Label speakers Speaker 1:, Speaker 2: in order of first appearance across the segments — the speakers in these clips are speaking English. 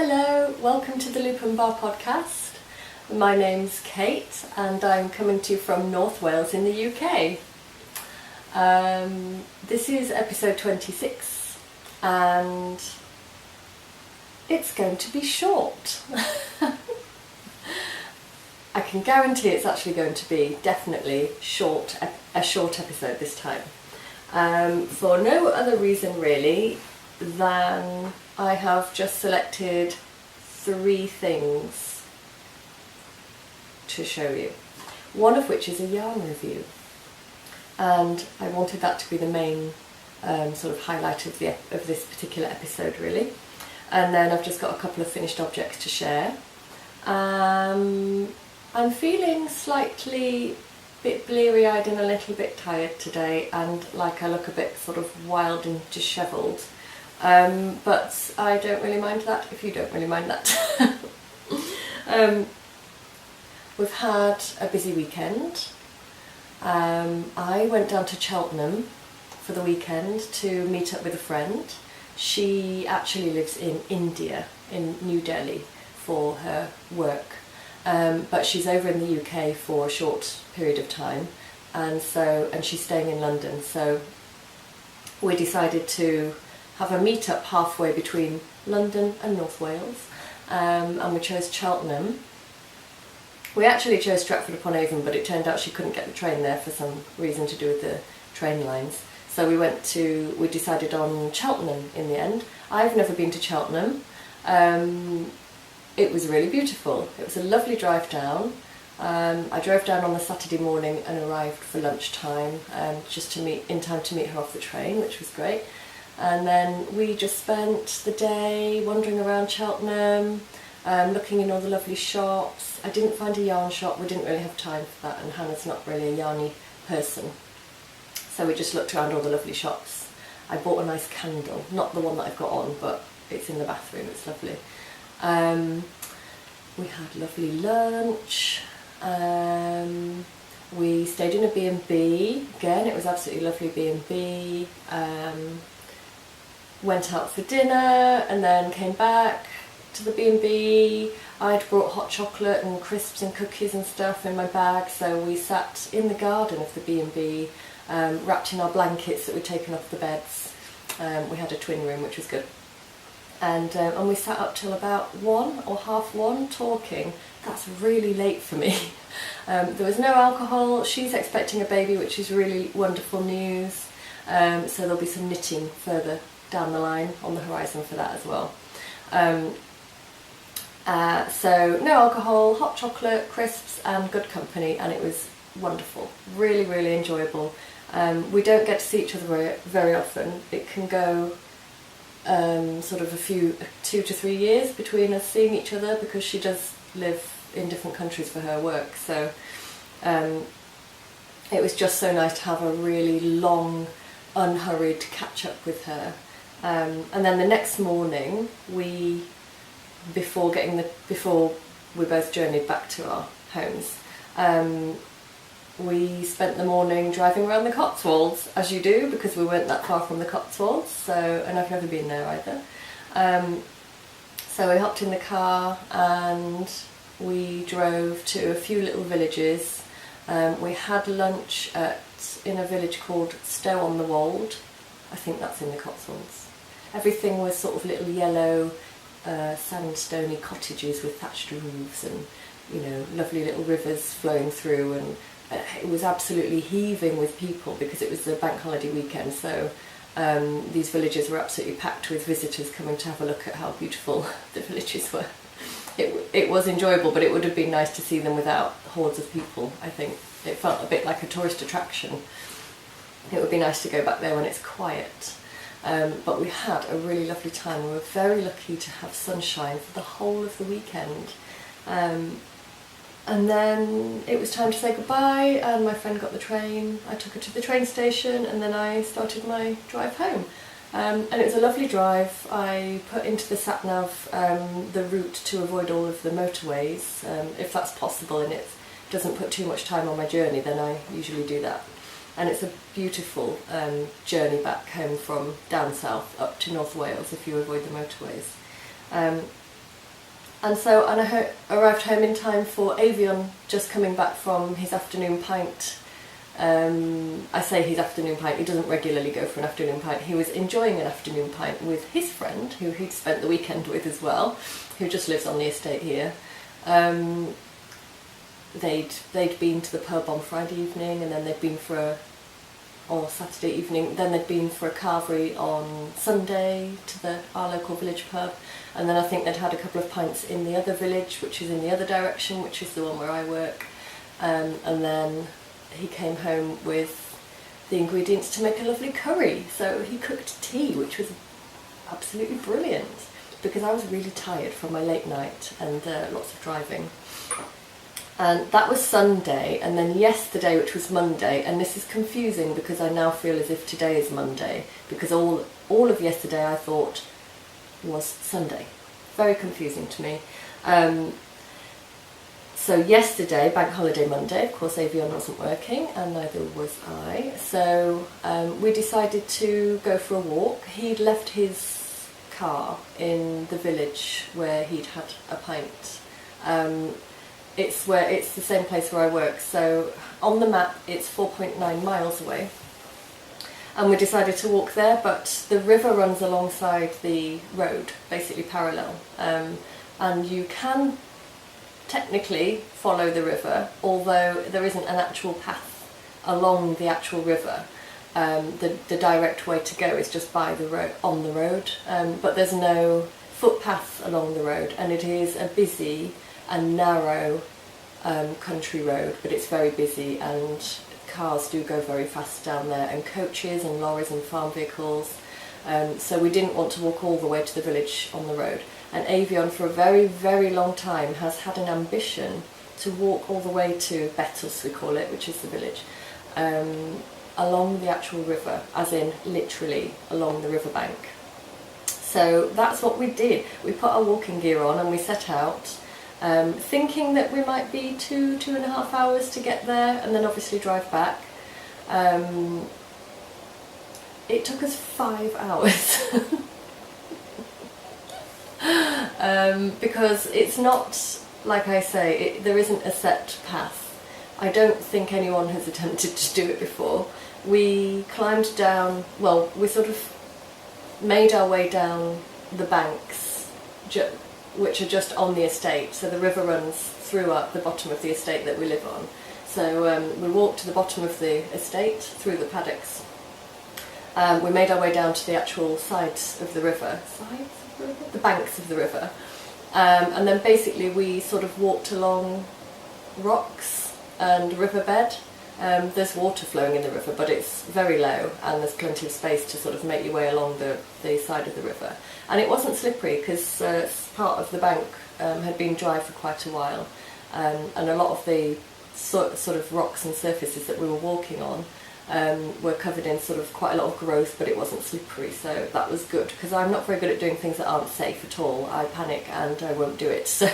Speaker 1: Hello, welcome to the Loop and Bar podcast. My name's Kate and I'm coming to you from North Wales in the UK. This is episode 26 and it's going to be short. I can guarantee it's actually going to be definitely a short episode this time. For no other reason really than I have just selected 3 things to show you. One of which is a yarn review, and I wanted that to be the main sort of highlight of this particular episode really. And then I've just got a couple of finished objects to share. I'm feeling slightly bit bleary-eyed and a little bit tired today, and like I look a bit sort of wild and dishevelled. But I don't really mind that if you don't really mind that. We've had a busy weekend. I went down to Cheltenham for the weekend to meet up with a friend. She actually lives in India, in New Delhi, for her work. But she's over in the UK for a short period of time, and she's staying in London. So we decided to have a meet-up halfway between London and North Wales, and we chose Cheltenham. We actually chose Stratford-upon-Avon, but it turned out she couldn't get the train there for some reason to do with the train lines. So we decided on Cheltenham in the end. I've never been to Cheltenham. It was really beautiful. It was a lovely drive down. I drove down on the Saturday morning and arrived for lunchtime, just in time to meet her off the train, which was great. And then we just spent the day wandering around Cheltenham, looking in all the lovely shops. I didn't find a yarn shop, we didn't really have time for that, and Hannah's not really a yarny person. So we just looked around all the lovely shops. I bought a nice candle, not the one that I've got on, but it's in the bathroom, it's lovely. We had lovely lunch. We stayed in a B&B. Again, it was absolutely lovely B&B. Went out for dinner and then came back to the B&B. I'd brought hot chocolate and crisps and cookies and stuff in my bag, so we sat in the garden of the B&B, wrapped in our blankets that we'd taken off the beds. We had a twin room, which was good. And we sat up till about 1 or half 1 talking. That's really late for me. There was no alcohol. She's expecting a baby, which is really wonderful news. So there'll be some knitting further down the line on the horizon for that as well. So no alcohol, hot chocolate, crisps and good company, and it was wonderful. Really, really enjoyable. We don't get to see each other very often. It can go sort of 2 to 3 years between us seeing each other, because she does live in different countries for her work. So it was just so nice to have a really long, unhurried catch up with her. And then the next morning, before we both journeyed back to our homes, we spent the morning driving around the Cotswolds, as you do, because we weren't that far from the Cotswolds, and I've never been there either. So we hopped in the car and we drove to a few little villages. We had lunch in a village called Stow-on-the-Wold. I think that's in the Cotswolds. Everything was sort of little yellow sandstony cottages with thatched roofs and, lovely little rivers flowing through, and it was absolutely heaving with people because it was the bank holiday weekend. So these villages were absolutely packed with visitors coming to have a look at how beautiful the villages were. It was enjoyable, but it would have been nice to see them without hordes of people, I think. It felt a bit like a tourist attraction. It would be nice to go back there when it's quiet. But we had a really lovely time. We were very lucky to have sunshine for the whole of the weekend. And then it was time to say goodbye, and my friend got the train. I took her to the train station, and then I started my drive home. And it was a lovely drive. I put into the sat-nav the route to avoid all of the motorways, if that's possible and it doesn't put too much time on my journey, then I usually do that. And it's a beautiful journey back home from down south up to North Wales if you avoid the motorways. and I arrived home in time for Avion just coming back from his afternoon pint. I say his afternoon pint, he doesn't regularly go for an afternoon pint. He was enjoying an afternoon pint with his friend, who he'd spent the weekend with as well, who just lives on the estate here. They'd been to the pub on Friday evening, and then they'd been or Saturday evening, then they'd been for a carvery on Sunday to our local village pub, and then I think they'd had a couple of pints in the other village, which is in the other direction, which is the one where I work, and then he came home with the ingredients to make a lovely curry. So he cooked tea, which was absolutely brilliant, because I was really tired from my late night and lots of driving. And that was Sunday, and then yesterday, which was Monday, and this is confusing because I now feel as if today is Monday, because all of yesterday I thought was Sunday. Very confusing to me. So yesterday, Bank Holiday Monday, of course Avion wasn't working, and neither was I, so we decided to go for a walk. He'd left his car in the village where he'd had a pint. It's the same place where I work, so on the map it's 4.9 miles away, and we decided to walk there, but the river runs alongside the road, basically parallel, and you can technically follow the river, although there isn't an actual path along the actual river. The direct way to go is just by the road, on the road, but there's no footpath along the road, and it is a busy and narrow country road, but it's very busy, and cars do go very fast down there, and coaches and lorries and farm vehicles, so we didn't want to walk all the way to the village on the road. And Avion for a very, very long time has had an ambition to walk all the way to Bettles, we call it, which is the village, along the actual river, as in literally along the riverbank. So that's what we did. We put our walking gear on and we set out, thinking that we might be 2.5 hours to get there, and then obviously drive back. It took us 5 hours. Because it's not, like I say, there isn't a set path. I don't think anyone has attempted to do it before. We climbed down, well, we sort of made our way down the banks, which are just on the estate. So the river runs through the bottom of the estate that we live on. So we walked to the bottom of the estate, through the paddocks. We made our way down to the actual sides of the river. The banks of the river, and then basically we sort of walked along rocks and riverbed. There's water flowing in the river, but it's very low, and there's plenty of space to sort of make your way along the side of the river. And it wasn't slippery because part of the bank had been dry for quite a while, and a lot of the sort of rocks and surfaces that we were walking on were covered in sort of quite a lot of growth, but it wasn't slippery, so that was good, because I'm not very good at doing things that aren't safe at all. I panic and I won't do it. So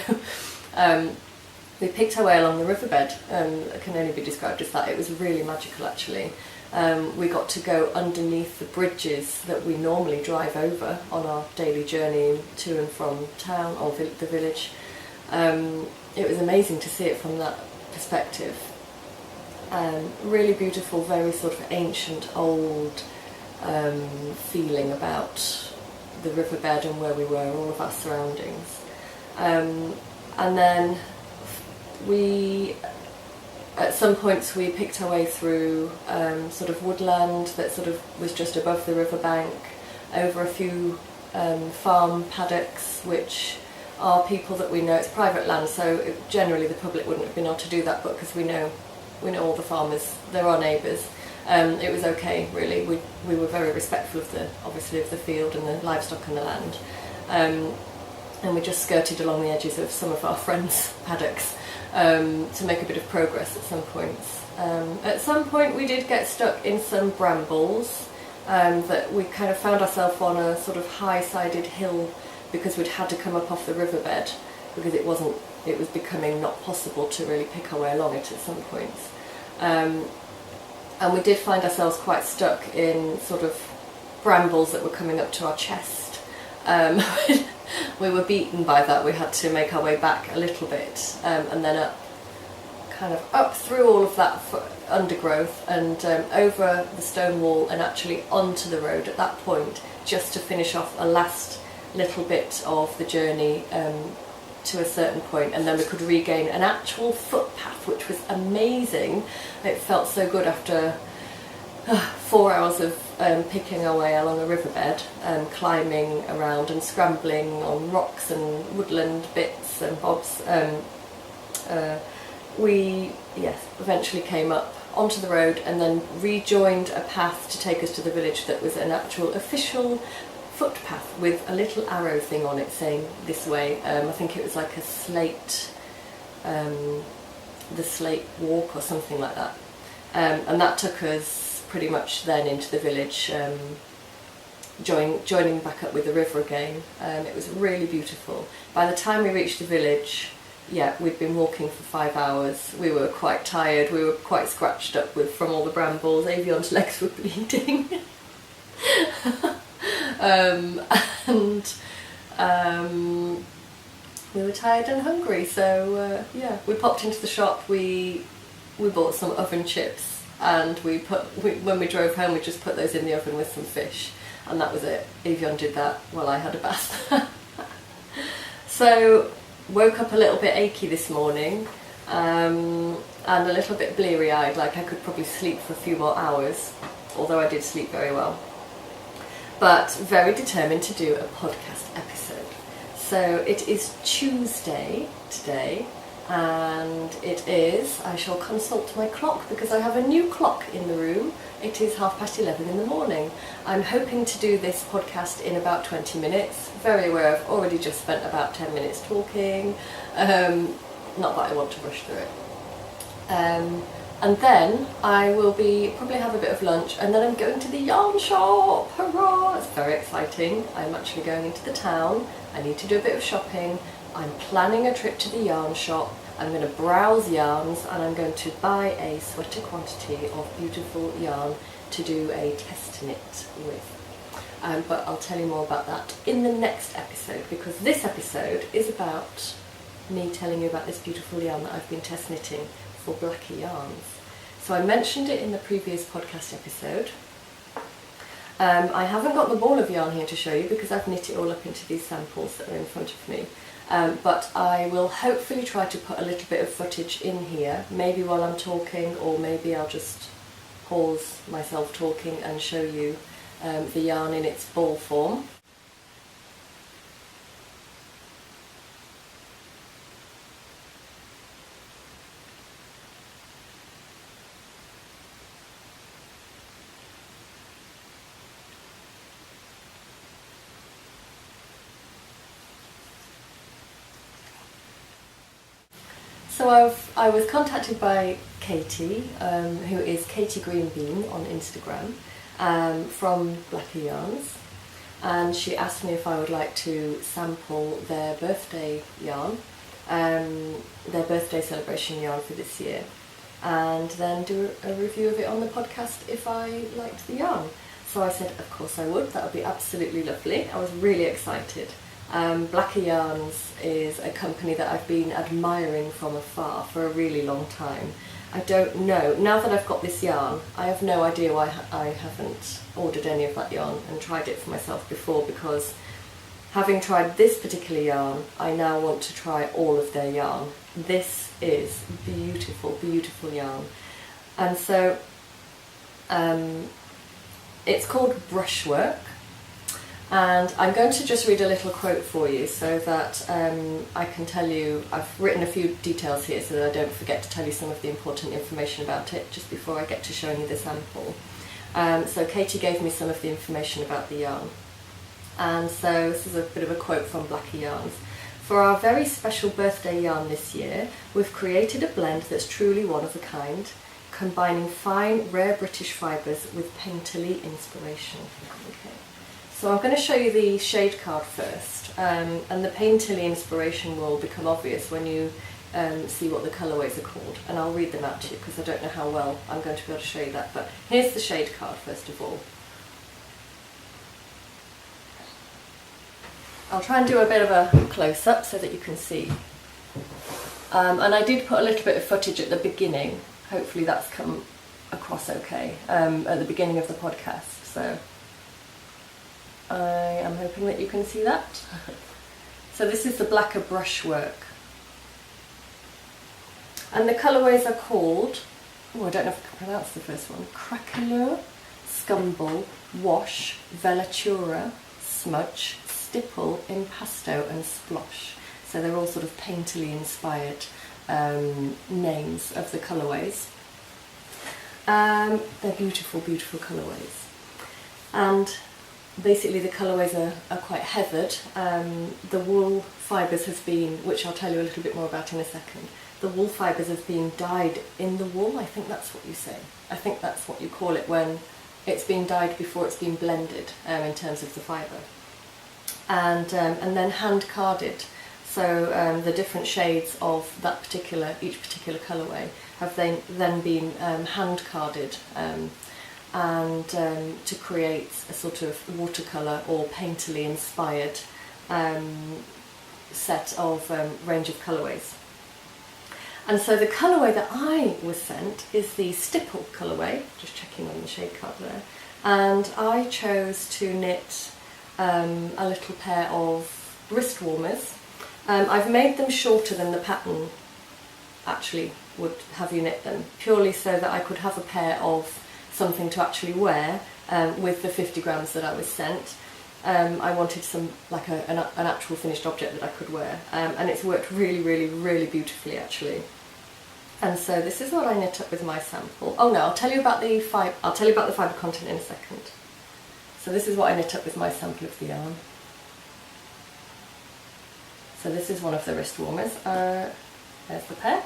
Speaker 1: we picked our way along the riverbed, it can only be described as that. It was really magical, actually. We got to go underneath the bridges that we normally drive over on our daily journey to and from town or the village. It was amazing to see it from that perspective. Really beautiful, very sort of ancient, old feeling about the riverbed and where we were, all of our surroundings. And then at some points we picked our way through sort of woodland that sort of was just above the riverbank, over a few farm paddocks, which are people that we know. It's private land, so generally the public wouldn't have been able to do that, but because we know all the farmers, they're our neighbours. It was okay, really. We were very respectful of the field and the livestock and the land, and we just skirted along the edges of some of our friends' paddocks to make a bit of progress at some points. At some point we did get stuck in some brambles, that we kind of found ourselves on a sort of high-sided hill because we'd had to come up off the riverbed because it was becoming not possible to really pick our way along it at some points. And we did find ourselves quite stuck in sort of brambles that were coming up to our chest. we were beaten by that. We had to make our way back a little bit, and then up through all of that undergrowth and over the stone wall and actually onto the road at that point, just to finish off a last little bit of the journey to a certain point, and then we could regain an actual footpath, which was amazing. It felt so good after 4 hours of picking our way along a riverbed and climbing around and scrambling on rocks and woodland bits and bobs. We eventually came up onto the road and then rejoined a path to take us to the village that was an actual official footpath with a little arrow thing on it saying this way. I think it was like a slate, the slate walk or something like that, and that took us pretty much then into the village, joining back up with the river again. It was really beautiful. By the time we reached the village, we'd been walking for 5 hours. We were quite tired. We were quite scratched up from all the brambles. Avion's legs were bleeding. We were tired and hungry, so we popped into the shop. We bought some oven chips, and when we drove home, we just put those in the oven with some fish, and that was it. Avion did that while I had a bath. So woke up a little bit achy this morning, and a little bit bleary-eyed, like I could probably sleep for a few more hours, although I did sleep very well. But very determined to do a podcast episode. So it is Tuesday today, and I shall consult my clock because I have a new clock in the room. It is 11:30 in the morning. I'm hoping to do this podcast in about 20 minutes. Very aware I've already just spent about 10 minutes talking. Not that I want to rush through it. And then I will probably have a bit of lunch, and then I'm going to the yarn shop. Hurrah! It's very exciting. I'm actually going into the town. I need to do a bit of shopping. I'm planning a trip to the yarn shop. I'm going to browse yarns, and I'm going to buy a sweater quantity of beautiful yarn to do a test knit with. But I'll tell you more about that in the next episode, because this episode is about me telling you about this beautiful yarn that I've been test knitting for Blacky Yarns. So I mentioned it in the previous podcast episode. I haven't got the ball of yarn here to show you because I've knit it all up into these samples that are in front of me. But I will hopefully try to put a little bit of footage in here, maybe while I'm talking, or maybe I'll just pause myself talking and show you the yarn in its ball form. So I was contacted by Katie, who is Katie Greenbean on Instagram, from Blacky Yarns, and she asked me if I would like to sample their birthday yarn, their birthday celebration yarn for this year, and then do a review of it on the podcast if I liked the yarn. So I said, of course I would, that would be absolutely lovely. I was really excited. Blacky Yarns is a company that I've been admiring from afar for a really long time. I don't know, now that I've got this yarn, I have no idea why I haven't ordered any of that yarn and tried it for myself before, because having tried this particular yarn, I now want to try all of their yarn. This is beautiful, beautiful yarn. And so it's called Brushwork. And I'm going to just read a little quote for you so that I can tell you, I've written a few details here so that I don't forget to tell you some of the important information about it just before I get to showing you the sample. So Katie gave me some of the information about the yarn. And so this is a bit of a quote from Blacky Yarns. For our very special birthday yarn this year, we've created a blend that's truly one of a kind, combining fine, rare British fibres with painterly inspiration. Okay. So I'm going to show you the shade card first, and the painterly inspiration will become obvious when you see what the colourways are called, and I'll read them out to you because I don't know how well I'm going to be able to show you that, but here's the shade card first of all. I'll try and do a bit of a close-up so that you can see. And I did put a little bit of footage at the beginning. Hopefully that's come across okay at the beginning of the podcast. So I am hoping that you can see that. So this is the Blacker Brushwork. And the colourways are called, oh I don't know if I can pronounce the first one, Craquelure, Scumble, Wash, Velatura, Smudge, Stipple, Impasto and Splosh. So they're all sort of painterly inspired names of the colourways. They're beautiful, beautiful colourways. And basically the colourways are quite heathered. The wool fibres have been, which I'll tell you a little bit more about in a second, the wool fibres have been dyed in the wool. I think that's what you say. I think that's what you call it when it's been dyed before it's been blended in terms of the fibre. And then hand carded. So the different shades of that each particular colourway have then been hand carded and to create a sort of watercolour or painterly inspired set of range of colourways. And so the colourway that I was sent is the Stipple colourway, just checking on the shade card there, and I chose to knit a little pair of wrist warmers. I've made them shorter than the pattern actually would have you knit them, purely so that I could have a pair of something to actually wear with the 50 grams that I was sent. I wanted some, like an actual finished object that I could wear, and it's worked really, really, really beautifully actually. And so this is what I knit up with my sample. Oh no, I'll tell you about the fibre content in a second. So this is what I knit up with my sample of the yarn. So this is one of the wrist warmers. There's the pair.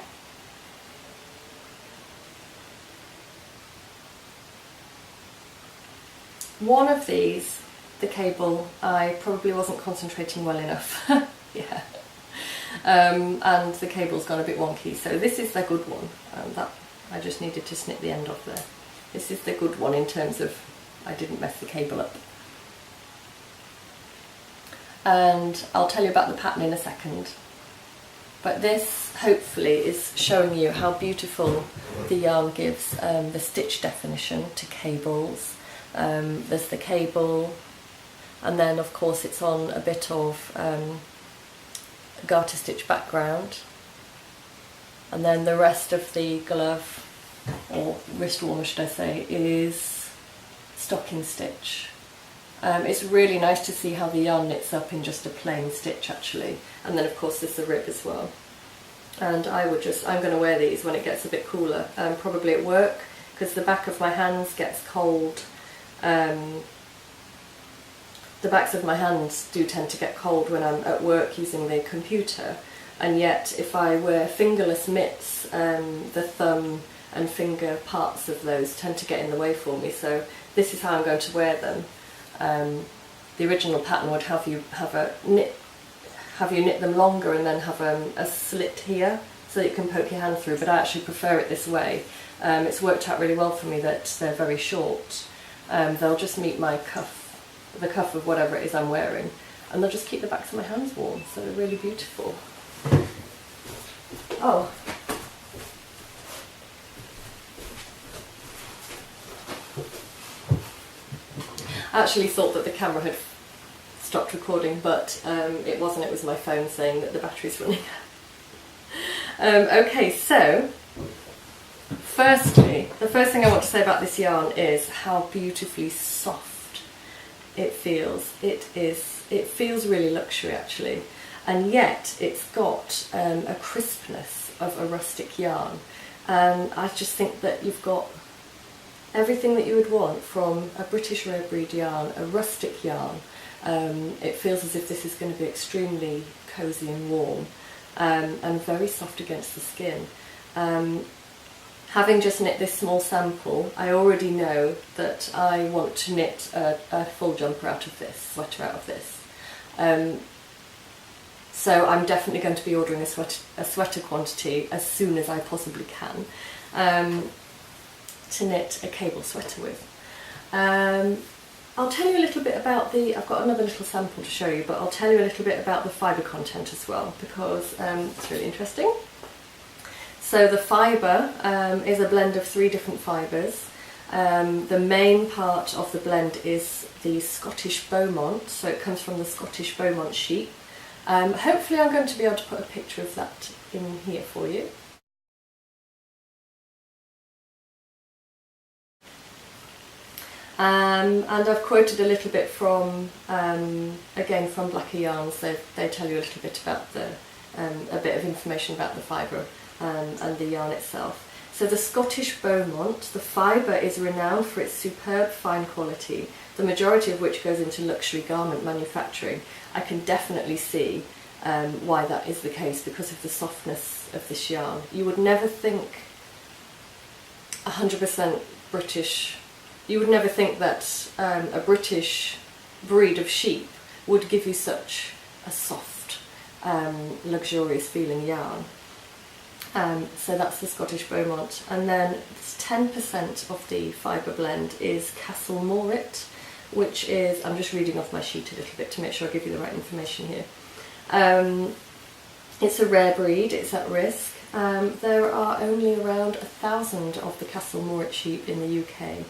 Speaker 1: One of these, the cable, I probably wasn't concentrating well enough. Yeah. And the cable's gone a bit wonky. So this is the good one. That I just needed to snip the end off there. This is the good one in terms of I didn't mess the cable up. And I'll tell you about the pattern in a second. But this hopefully is showing you how beautiful the yarn gives the stitch definition to cables. There's the cable, and then of course it's on a bit of garter stitch background, and then the rest of the glove, or wrist warmer should I say, is stocking stitch. It's really nice to see how the yarn knits up in just a plain stitch actually, and then of course there's the rib as well. And I'm going to wear these when it gets a bit cooler, probably at work, because the back of my hands gets cold. The backs of my hands do tend to get cold when I'm at work using the computer, and yet if I wear fingerless mitts, the thumb and finger parts of those tend to get in the way for me, so this is how I'm going to wear them. The original pattern would have you knit them longer and then have a slit here so that you can poke your hand through, but I actually prefer it this way. It's worked out really well for me that they're very short. They'll just meet my cuff, the cuff of whatever it is I'm wearing, and they'll just keep the backs of my hands warm, so they're really beautiful. Oh. I actually thought that the camera had stopped recording, but it wasn't. It was my phone saying that the battery's running out. Okay, so firstly, the first thing I want to say about this yarn is how beautifully soft it feels. It feels really luxury actually, and yet it's got a crispness of a rustic yarn, and I just think that you've got everything that you would want from a British rare breed yarn, a rustic yarn. It feels as if this is going to be extremely cosy and warm, and very soft against the skin. Having just knit this small sample, I already know that I want to knit a full jumper out of this, sweater out of this. So I'm definitely going to be ordering a sweater quantity as soon as I possibly can, to knit a cable sweater with. I'll tell you a little bit about I've got another little sample to show you, but I'll tell you a little bit about the fibre content as well, because it's really interesting. So the fibre is a blend of 3 different fibres. The main part of the blend is the Scottish Beaumont, so it comes from the Scottish Beaumont sheep. Hopefully I'm going to be able to put a picture of that in here for you. And I've quoted a little bit from, again, from Blacker Yarns. They tell you a little bit about a bit of information about the fibre and the yarn itself. So the Scottish Beaumont, the fibre is renowned for its superb fine quality, the majority of which goes into luxury garment manufacturing. I can definitely see why that is the case because of the softness of this yarn. You would never think 100% British. You would never think that a British breed of sheep would give you such a soft, luxurious feeling yarn. So that's the Scottish Beaumont. And then 10% of the fibre blend is Castle Morit, which is, I'm just reading off my sheet a little bit to make sure I give you the right information here. It's a rare breed, it's at risk. There are only around 1,000 of the Castle Morit sheep in the UK.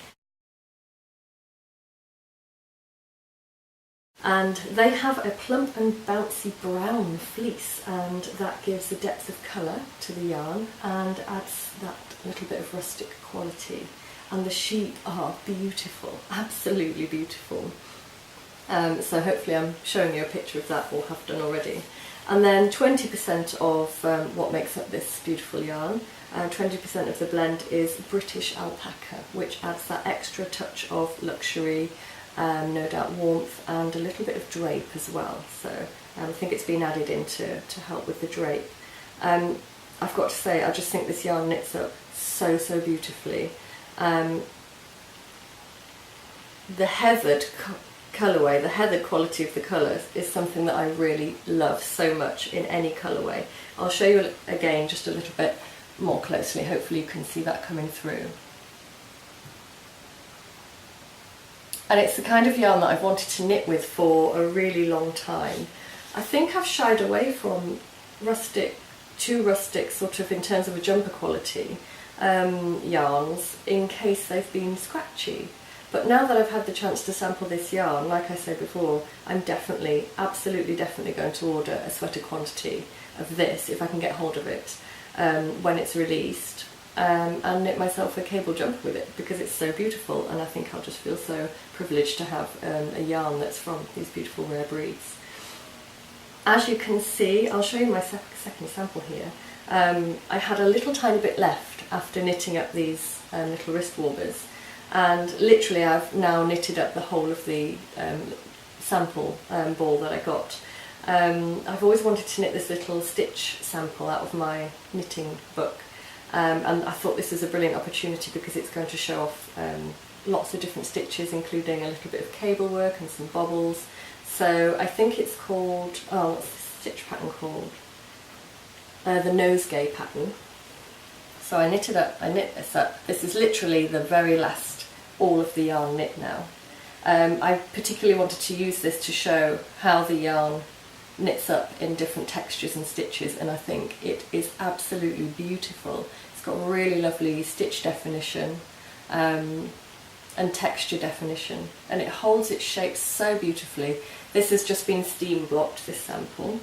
Speaker 1: And they have a plump and bouncy brown fleece, and that gives a depth of colour to the yarn and adds that little bit of rustic quality. And the sheep are beautiful, absolutely beautiful. So hopefully I'm showing you a picture of that, or have done already. And then 20% of what makes up this beautiful yarn, 20% of the blend is British alpaca, which adds that extra touch of luxury, no doubt warmth, and a little bit of drape as well. So I think it's been added in to help with the drape. I've got to say, I just think this yarn knits up so beautifully. The heathered colourway, the heathered quality of the colours is something that I really love so much in any colourway. I'll show you again just a little bit more closely, hopefully you can see that coming through. And it's the kind of yarn that I've wanted to knit with for a really long time. I think I've shied away from too rustic sort of in terms of a jumper quality yarns in case they've been scratchy. But now that I've had the chance to sample this yarn, like I said before, I'm absolutely definitely going to order a sweater quantity of this if I can get hold of it when it's released. And knit myself a cable jumper with it because it's so beautiful, and I think I'll just feel so privileged to have a yarn that's from these beautiful rare breeds. As you can see, I'll show you my second sample here. I had a little tiny bit left after knitting up these little wrist warmers, and literally I've now knitted up the whole of the sample ball that I got. I've always wanted to knit this little stitch sample out of my knitting book. And I thought this was a brilliant opportunity because it's going to show off lots of different stitches, including a little bit of cable work and some bobbles. So I think it's called, what's the stitch pattern called? The nosegay pattern. So I knit this up. This is literally the very last all of the yarn knit now. I particularly wanted to use this to show how the yarn knits up in different textures and stitches, and I think it is absolutely beautiful. It's got really lovely stitch definition and texture definition, and it holds its shape so beautifully. This has just been steam blocked, this sample.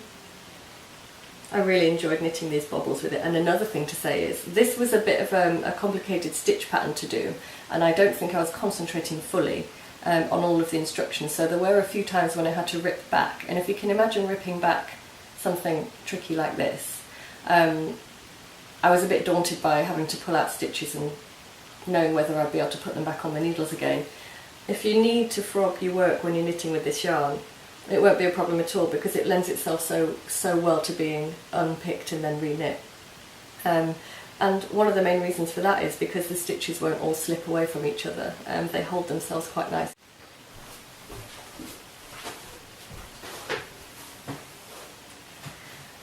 Speaker 1: I really enjoyed knitting these bobbles with it. And another thing to say is this was a bit of a complicated stitch pattern to do, and I don't think I was concentrating fully on all of the instructions, so there were a few times when I had to rip back, and if you can imagine ripping back something tricky like this, I was a bit daunted by having to pull out stitches and knowing whether I'd be able to put them back on the needles again. If you need to frog your work when you're knitting with this yarn, it won't be a problem at all because it lends itself so well to being unpicked and then reknit. And one of the main reasons for that is because the stitches won't all slip away from each other. They hold themselves quite nice.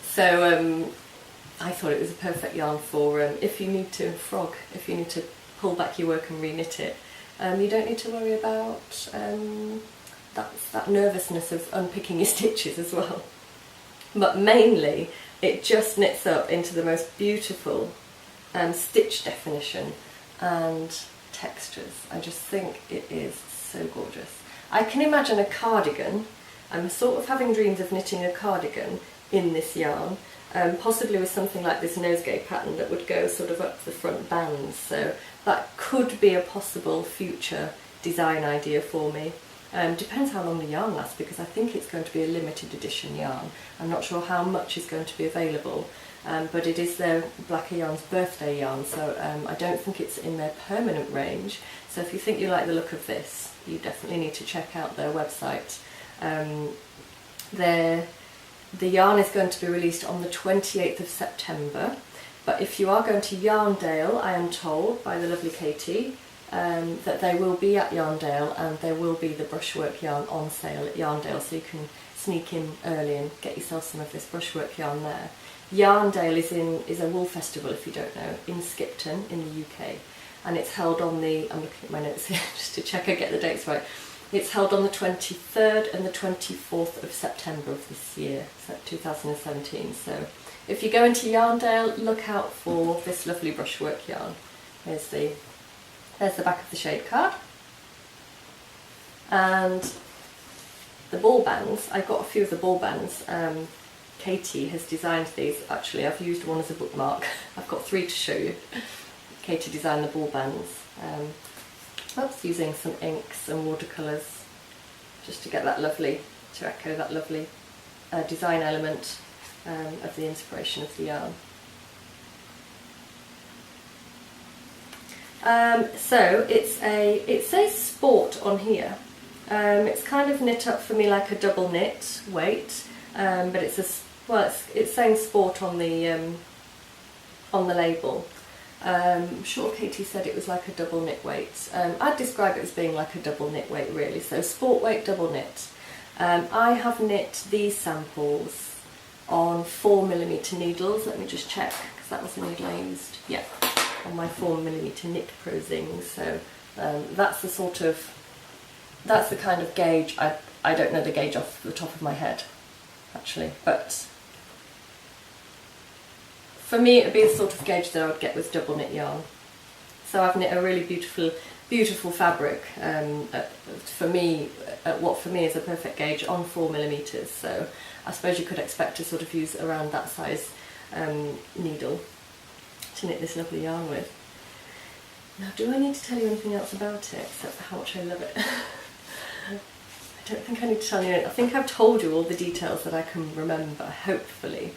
Speaker 1: So I thought it was a perfect yarn for if you need to frog, if you need to pull back your work and reknit it. You don't need to worry about that nervousness of unpicking your stitches as well. But mainly it just knits up into the most beautiful stitch definition and textures. I just think it is so gorgeous. I can imagine a cardigan. I'm sort of having dreams of knitting a cardigan in this yarn, possibly with something like this nosegay pattern that would go sort of up the front bands, so that could be a possible future design idea for me. Depends how long the yarn lasts, because I think it's going to be a limited edition yarn. I'm not sure how much is going to be available, but it is their Blacker Yarn's birthday yarn, so I don't think it's in their permanent range. So if you think you like the look of this, you definitely need to check out their website. The yarn is going to be released on the 28th of September, but if you are going to Yarndale, I am told by the lovely Katie that they will be at Yarndale, and there will be the Brushwork yarn on sale at Yarndale, so you can sneak in early and get yourself some of this Brushwork yarn there. Yarndale is a wool festival, if you don't know, in Skipton in the UK, and it's held on the, I'm looking at my notes here just to check I get the dates right. It's held on the 23rd and the 24th of September of this year, so 2017. So if you go into Yarndale, look out for this lovely Brushwork yarn. There's the back of the shade card. And the ball bands, I got a few of the ball bands. Katie has designed these. Actually, I've used one as a bookmark. I've got 3 to show you. Katie designed the ball bands. Using some inks and watercolours just to get that lovely, to echo that lovely design element of the inspiration of the yarn. So it says sport on here. It's kind of knit up for me like a double knit weight, but it's saying sport on the label. I'm sure Katie said it was like a double knit weight. I'd describe it as being like a double knit weight really, so sport weight double knit. I have knit these samples on 4mm needles. Let me just check, because that was the needle I used. Yeah, on my 4mm Knit Pro Zings. So that's the kind of gauge. I don't know the gauge off the top of my head actually, but for me it would be the sort of gauge that I would get with double knit yarn. So I've knit a really beautiful fabric for me, what for me is a perfect gauge on 4mm. So I suppose you could expect to sort of use around that size needle to knit this lovely yarn with. Now, do I need to tell you anything else about it except for how much I love it? I don't think I need to tell you anything. I think I've told you all the details that I can remember, hopefully.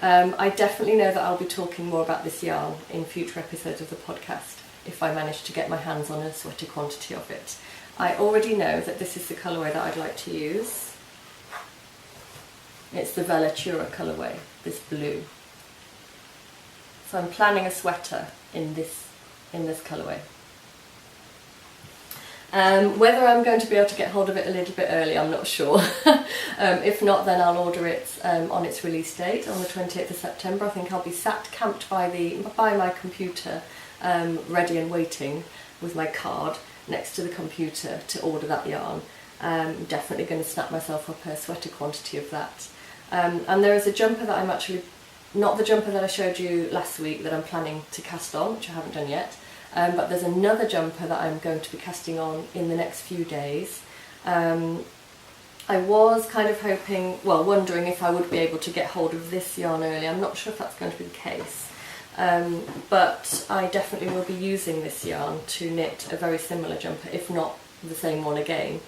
Speaker 1: I definitely know that I'll be talking more about this yarn in future episodes of the podcast if I manage to get my hands on a sweaty quantity of it. I already know that this is the colourway that I'd like to use. It's the Vellatura colourway, this blue. So I'm planning a sweater in this colourway. Whether I'm going to be able to get hold of it a little bit early, I'm not sure. If not, then I'll order it on its release date on the 28th of September. I think I'll be camped by my computer, ready and waiting with my card next to the computer to order that yarn. I'm definitely going to snap myself up a sweater quantity of that. And there is a jumper that I'm actually, not the jumper that I showed you last week, that I'm planning to cast on, which I haven't done yet. But there's another jumper that I'm going to be casting on in the next few days. I was kind of hoping, well, wondering if I would be able to get hold of this yarn early. I'm not sure if that's going to be the case. But I definitely will be using this yarn to knit a very similar jumper, if not the same one again.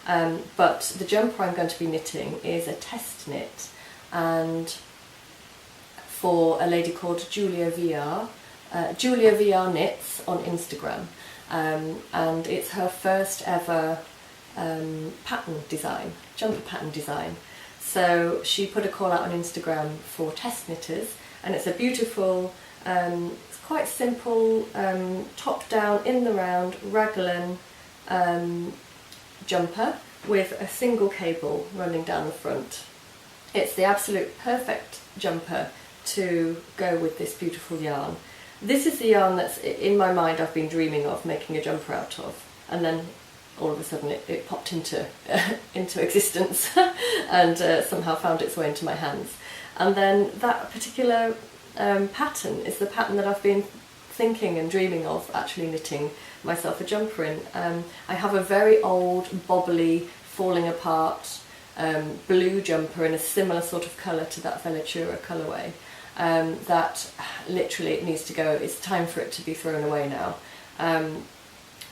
Speaker 1: But the jumper I'm going to be knitting is a test knit, and for a lady called Julia VR. Julia VR Knits on Instagram, and it's her first ever pattern design, jumper pattern design. So she put a call out on Instagram for test knitters, and it's a beautiful, it's quite simple, top down in the round raglan jumper with a single cable running down the front. It's the absolute perfect jumper to go with this beautiful yarn. This is the yarn that's, in my mind, I've been dreaming of making a jumper out of. and then all of a sudden it popped into into existence and somehow found its way into my hands. And then that particular pattern is the pattern that I've been thinking and dreaming of actually knitting myself a jumper in. I have a very old, bobbly, falling apart blue jumper in a similar sort of colour to that Velatura colourway that literally it needs to go. It's time for it to be thrown away now.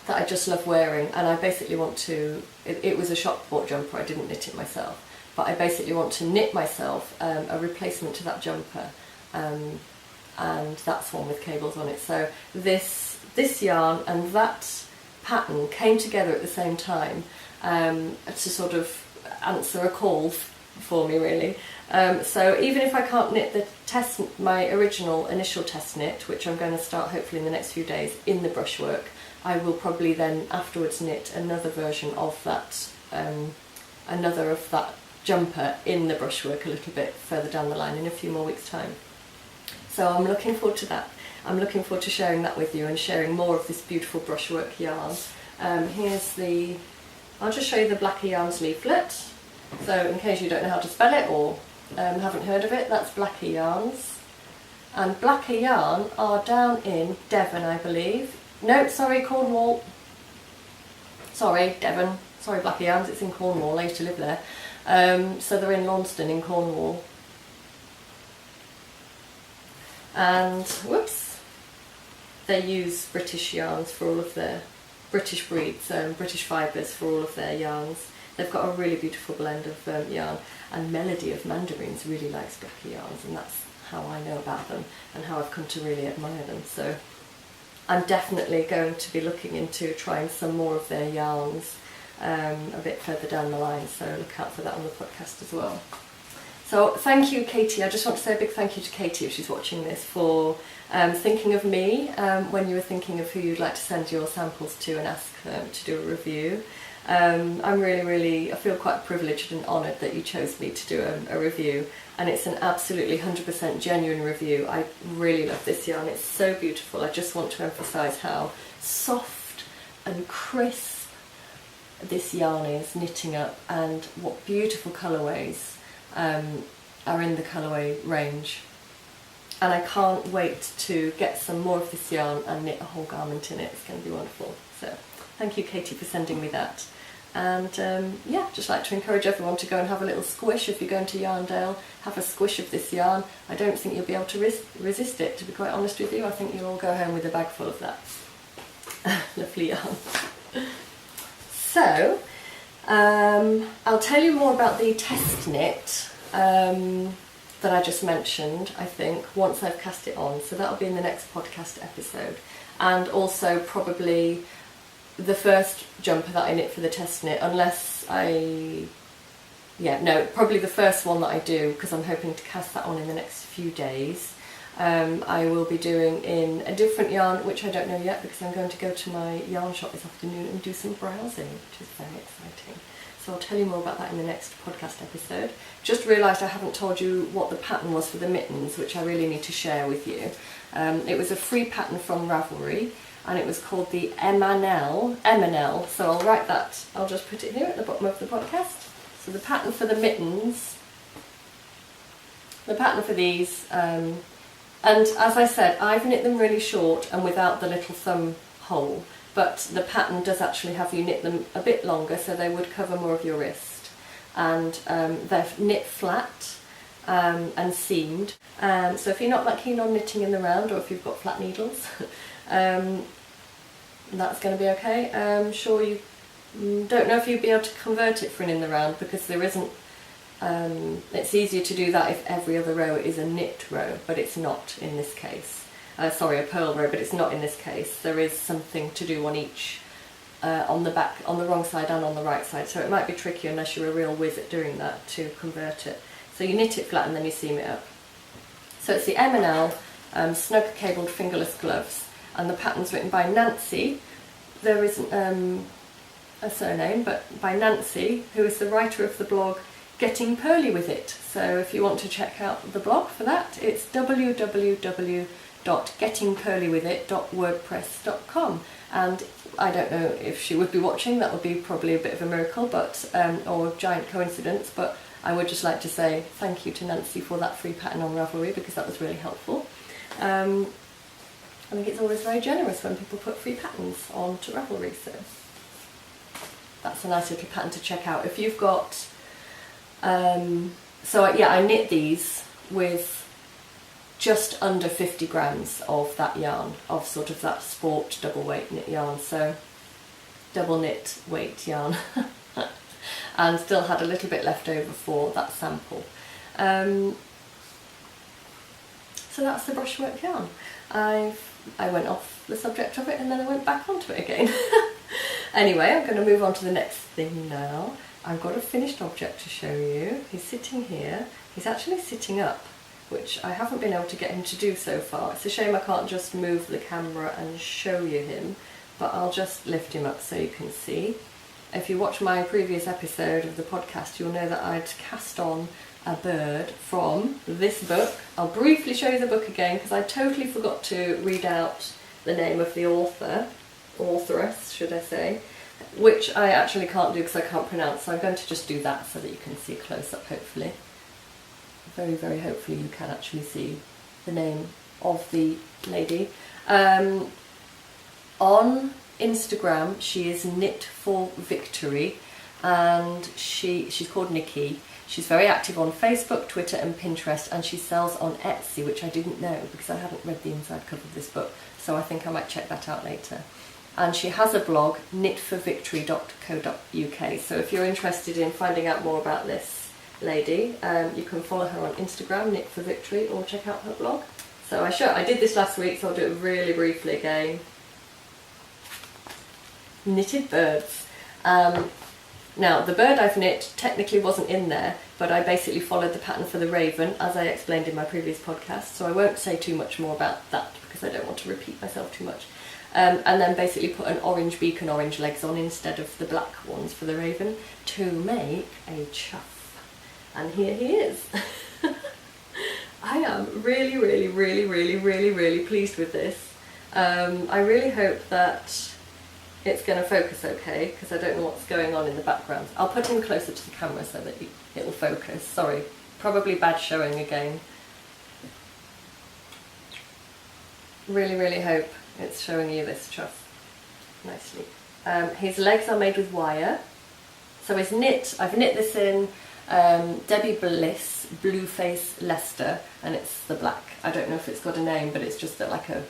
Speaker 1: That I just love wearing, and I basically want to, it was a shop bought jumper, I didn't knit it myself, but I basically want to knit myself a replacement to that jumper, and that's one with cables on it. So this yarn and that pattern came together at the same time to sort of answer a call for me, really. So even if I can't knit my original initial test knit, which I'm going to start hopefully in the next few days in the Brushwork, I will probably then afterwards knit another version of that, another of that jumper in the Brushwork a little bit further down the line in a few more weeks' time. So I'm looking forward to that. I'm looking forward to sharing that with you and sharing more of this beautiful Brushwork yarn. I'll just show you the Blacker Yarns leaflet. So in case you don't know how to spell it or haven't heard of it, that's Blacker Yarns. And Blacker Yarn are down in Devon, I believe. No, sorry, Cornwall. Sorry, Devon. Sorry, Blacker Yarns, it's in Cornwall. I used to live there. So they're in Launceston in Cornwall. And, whoops, they use British yarns for all of their British breeds, British fibres for all of their yarns. They've got a really beautiful blend of yarn, and Melody of Mandarins really likes Blacker Yarns, and that's how I know about them and how I've come to really admire them. So I'm definitely going to be looking into trying some more of their yarns a bit further down the line, so look out for that on the podcast as well. So thank you, Katie. I just want to say a big thank you to Katie, if she's watching this, for thinking of me when you were thinking of who you'd like to send your samples to and ask them to do a review. I'm really, I feel quite privileged and honoured that you chose me to do a review, and it's an absolutely 100% genuine review. I really love this yarn, it's so beautiful. I just want to emphasise how soft and crisp this yarn is knitting up, and what beautiful colourways are in the colourway range. And I can't wait to get some more of this yarn and knit a whole garment in it. It's going to be wonderful. So thank you, Katie, for sending me that. And yeah, just like to encourage everyone to go and have a little squish. If you're going to Yarndale, have a squish of this yarn. I don't think you'll be able to resist it, to be quite honest with you. I think you'll all go home with a bag full of that. Lovely yarn. So I'll tell you more about the test knit that I just mentioned, I think, once I've cast it on. So that'll be in the next podcast episode. And also probably the first jumper that I knit for the test knit, unless probably the first one that I do, because I'm hoping to cast that on in the next few days. I will be doing in a different yarn, which I don't know yet, because I'm going to go to my yarn shop this afternoon and do some browsing, which is very exciting. So I'll tell you more about that in the next podcast episode. Just realised I haven't told you what the pattern was for the mittens, which I really need to share with you. It was a free pattern from Ravelry, and it was called the M&L. So I'll write that, I'll just put it here at the bottom of the podcast. So the pattern for the mittens, the pattern for these, and as I said, I've knit them really short and without the little thumb hole, but the pattern does actually have you knit them a bit longer, so they would cover more of your wrist. And they're knit flat and seamed. So if you're not that keen on knitting in the round, or if you've got flat needles, that's going to be okay. I'm sure you don't know if you'd be able to convert it for an in the round, because there isn't. It's easier to do that if every other row is a knit row, but it's not in this case. Sorry, a purl row, but it's not in this case. There is something to do on each, on the back, on the wrong side and on the right side, so it might be tricky unless you're a real whiz at doing that to convert it. So you knit it flat and then you seam it up. So it's the M&L snug cabled fingerless gloves, and the pattern's written by Nancy. There isn't a surname, but by Nancy, who is the writer of the blog Getting Pearly With It. So if you want to check out the blog for that, it's www.gettingpearlywithit.wordpress.com, and I don't know if she would be watching, that would be probably a bit of a miracle, but or a giant coincidence, but I would just like to say thank you to Nancy for that free pattern on Ravelry, because that was really helpful. I think it's always very generous when people put free patterns onto Ravelry, so that's a nice little pattern to check out. If you've got, I knit these with just under 50 grams of that yarn, of sort of that sport double weight knit yarn, so double knit weight yarn, and still had a little bit left over for that sample. So that's the brushwork yarn. I went off the subject of it and then I went back onto it again. Anyway, I'm going to move on to the next thing now. I've got a finished object to show you. He's sitting here. He's actually sitting up, which I haven't been able to get him to do so far. It's a shame I can't just move the camera and show you him, but I'll just lift him up so you can see. If you watch my previous episode of the podcast, you'll know that I'd cast on a bird from this book. I'll briefly show you the book again because I totally forgot to read out the name of the authoress should I say, which I actually can't do because I can't pronounce, so I'm going to just do that so that you can see a close-up hopefully. Very, very hopefully you can actually see the name of the lady. On Instagram she is Knit for Victory, and she's called Nikki. She's very active on Facebook, Twitter and Pinterest, and she sells on Etsy, which I didn't know because I hadn't read the inside cover of this book, so I think I might check that out later. And she has a blog, knitforvictory.co.uk, so if you're interested in finding out more about this lady, you can follow her on Instagram, Knit for Victory, or check out her blog. So I did this last week, so I'll do it really briefly again. Knitted birds. Now, the bird I've knit technically wasn't in there, but I basically followed the pattern for the raven, as I explained in my previous podcast, so I won't say too much more about that because I don't want to repeat myself too much. And then basically put an orange beak and orange legs on instead of the black ones for the raven to make a chuff. And here he is. I am really, really, really, really, really, really pleased with this. I really hope that it's going to focus okay, because I don't know what's going on in the background. I'll put him closer to the camera so that it'll focus. Sorry, probably bad showing again. Really, really hope it's showing you this chuff nicely. His legs are made with wire. So I've knit this in Debbie Bliss Blueface Leicester, and it's the black. I don't know if it's got a name, but it's just like a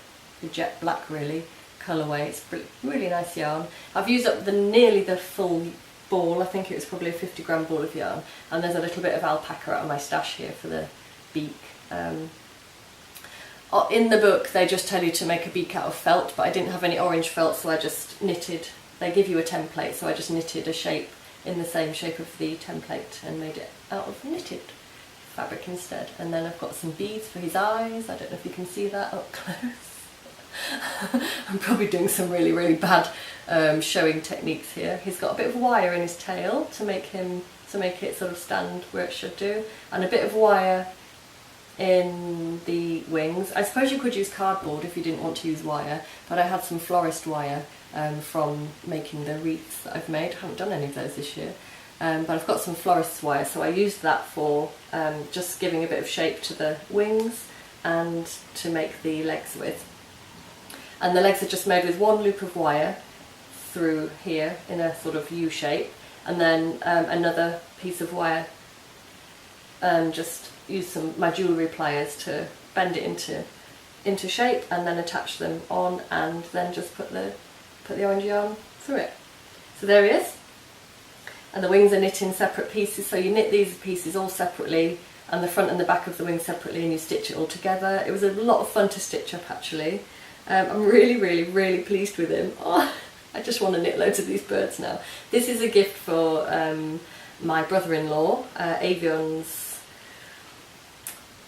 Speaker 1: jet black really colourway. It's really nice yarn. I've used up nearly the full ball. I think it was probably a 50 gram ball of yarn, and there's a little bit of alpaca out of my stash here for the beak. In the book they just tell you to make a beak out of felt, but I didn't have any orange felt, so I just knitted. They give you a template, so I just knitted a shape in the same shape of the template and made it out of knitted fabric instead. And then I've got some beads for his eyes. I don't know if you can see that up close. I'm probably doing some really, really bad showing techniques here. He's got a bit of wire in his tail to make it sort of stand where it should do, and a bit of wire in the wings. I suppose you could use cardboard if you didn't want to use wire, but I had some florist wire from making the wreaths that I've made. I haven't done any of those this year, but I've got some florist wire, so I used that for just giving a bit of shape to the wings and to make the legs with. And the legs are just made with one loop of wire through here in a sort of U shape, and then another piece of wire, just use my jewellery pliers to bend it into shape, and then attach them on, and then just put the orange yarn through it. So there he is. And the wings are knit in separate pieces, so you knit these pieces all separately, and the front and the back of the wing separately, and you stitch it all together. It was a lot of fun to stitch up actually. I'm really, really, really pleased with him. Oh, I just want to knit loads of these birds now. This is a gift for my brother-in-law, Avion's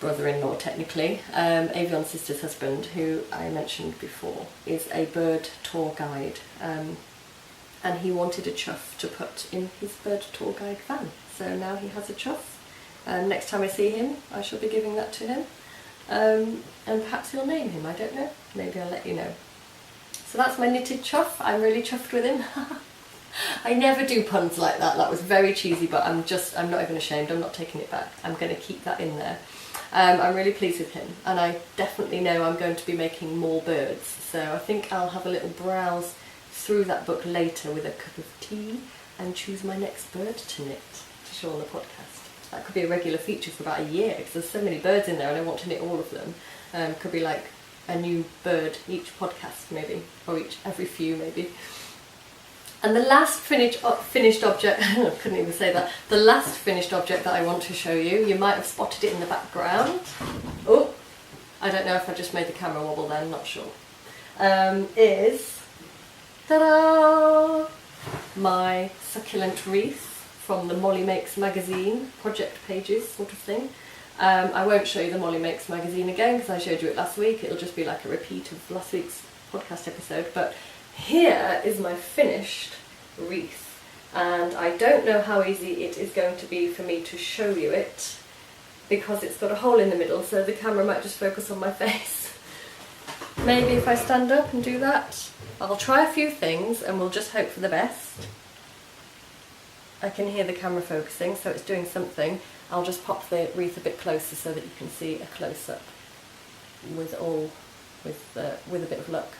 Speaker 1: brother-in-law technically, Avion's sister's husband, who I mentioned before, is a bird tour guide, and he wanted a chuff to put in his bird tour guide van. So now he has a chuff. Next time I see him, I shall be giving that to him. And perhaps he'll name him, I don't know. Maybe I'll let you know. So that's my knitted chuff. I'm really chuffed with him. I never do puns like that. That was very cheesy, but I'm not even ashamed. I'm not taking it back. I'm going to keep that in there. I'm really pleased with him, and I definitely know I'm going to be making more birds. So I think I'll have a little browse through that book later with a cup of tea and choose my next bird to knit to show on the podcast. That could be a regular feature for about a year, because there's so many birds in there and I want to knit all of them. Could be like a new bird each podcast maybe, or every few maybe. And the last finished object, I couldn't even say that, the last finished object that I want to show you, you might have spotted it in the background. Oh, I don't know if I just made the camera wobble then, not sure. Is, ta-da, my succulent wreath from the Molly Makes magazine, project pages sort of thing. I won't show you the Molly Makes magazine again because I showed you it last week. It'll just be like a repeat of last week's podcast episode. But here is my finished wreath, and I don't know how easy it is going to be for me to show you it because it's got a hole in the middle, so the camera might just focus on my face. Maybe if I stand up and do that. I'll try a few things and we'll just hope for the best. I can hear the camera focusing, so it's doing something. I'll just pop the wreath a bit closer so that you can see a close-up with a bit of luck.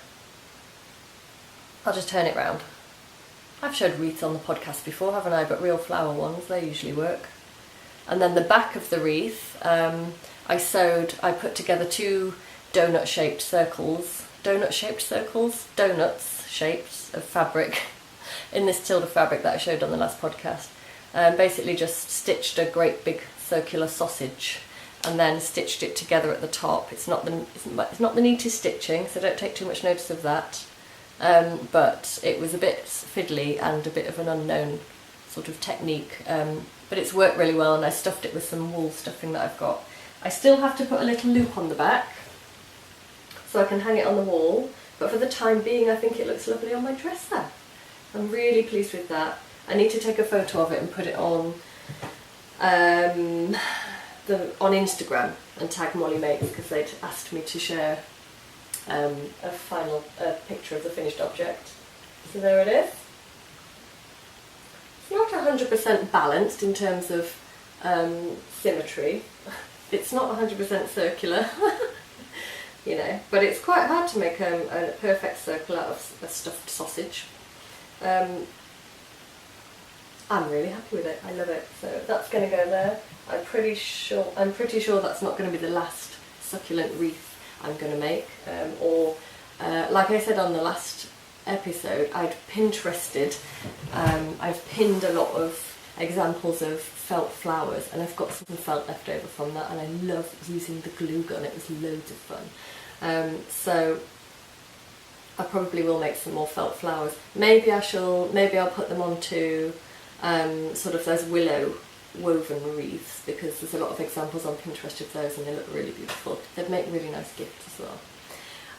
Speaker 1: I'll just turn it round. I've showed wreaths on the podcast before, haven't I? But real flower ones, they usually work. And then the back of the wreath, I put together 2 donut-shaped circles. Donut-shaped circles? Donuts shaped of fabric in this Tilda fabric that I showed on the last podcast. Basically just stitched a great big circular sausage and then stitched it together at the top. It's not the neatest stitching, so don't take too much notice of that. But it was a bit fiddly and a bit of an unknown sort of technique. But it's worked really well, and I stuffed it with some wool stuffing that I've got. I still have to put a little loop on the back so I can hang it on the wall, but for the time being I think it looks lovely on my dresser. I'm really pleased with that. I need to take a photo of it and put it on Instagram and tag Molly Makes, because they'd asked me to share a picture of the finished object. So there it is. It's not 100% balanced in terms of symmetry. It's not 100% circular, you know, but it's quite hard to make a perfect circle out of a stuffed sausage. I'm really happy with it. I love it. So that's going to go there. I'm pretty sure that's not going to be the last succulent wreath I'm going to make. Like I said on the last episode, I've pinned a lot of examples of felt flowers, and I've got some felt left over from that, and I love using the glue gun. It was loads of fun. So I probably will make some more felt flowers. Maybe I'll put them onto sort of those willow woven wreaths, because there's a lot of examples on Pinterest of those and they look really beautiful. They'd make really nice gifts as well.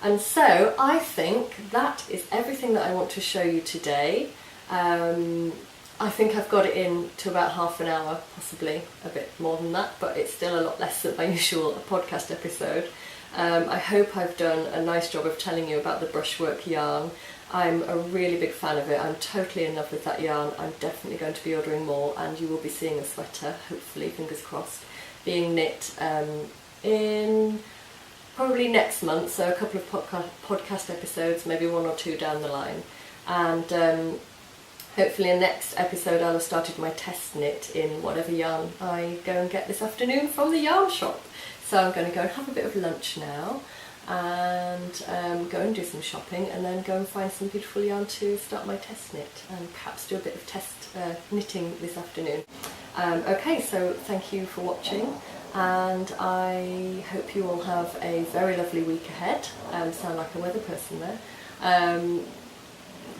Speaker 1: And so I think that is everything that I want to show you today. I think I've got it in to about half an hour, possibly a bit more than that, but it's still a lot less than my usual podcast episode. I hope I've done a nice job of telling you about the Brushwork yarn. I'm a really big fan of it. I'm totally in love with that yarn. I'm definitely going to be ordering more, and you will be seeing a sweater, hopefully, fingers crossed, being knit in probably next month, so a couple of podcast episodes, maybe 1 or 2 down the line. And hopefully in the next episode I'll have started my test knit in whatever yarn I go and get this afternoon from the yarn shop. So I'm going to go and have a bit of lunch now, and go and do some shopping, and then go and find some beautiful yarn to start my test knit, and perhaps do a bit of test knitting this afternoon. Okay, so thank you for watching, and I hope you all have a very lovely week ahead. Sound like a weather person there.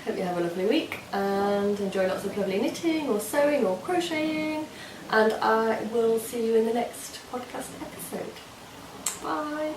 Speaker 1: Hope you have a lovely week and enjoy lots of lovely knitting or sewing or crocheting, and I will see you in the next podcast episode. Bye!